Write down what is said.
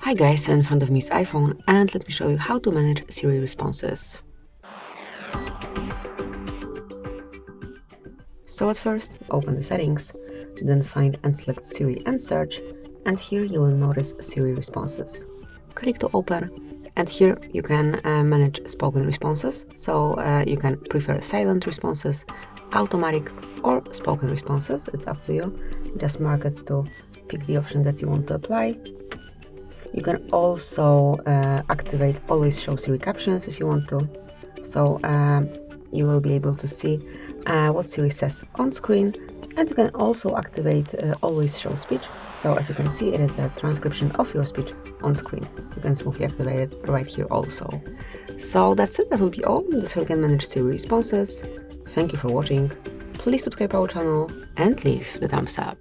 Hi guys, in front of me is iPhone and let me show you how to manage Siri responses. So at first, open the settings, then find and select Siri and search, and here you will notice Siri responses. Click to open, and here you can manage spoken responses, so you can prefer silent responses, automatic or spoken responses, it's up to you. Just mark it to pick the option that you want to apply. You can also activate always show Siri captions if you want to. So you will be able to see what Siri says on screen, and you can also activate always show speech. So as you can see, it is a transcription of your speech on screen. You can smoothly activate it right here also. So that's it, that will be all. This is how you can manage Siri responses. Thank you for watching. Please subscribe our channel and leave the thumbs up.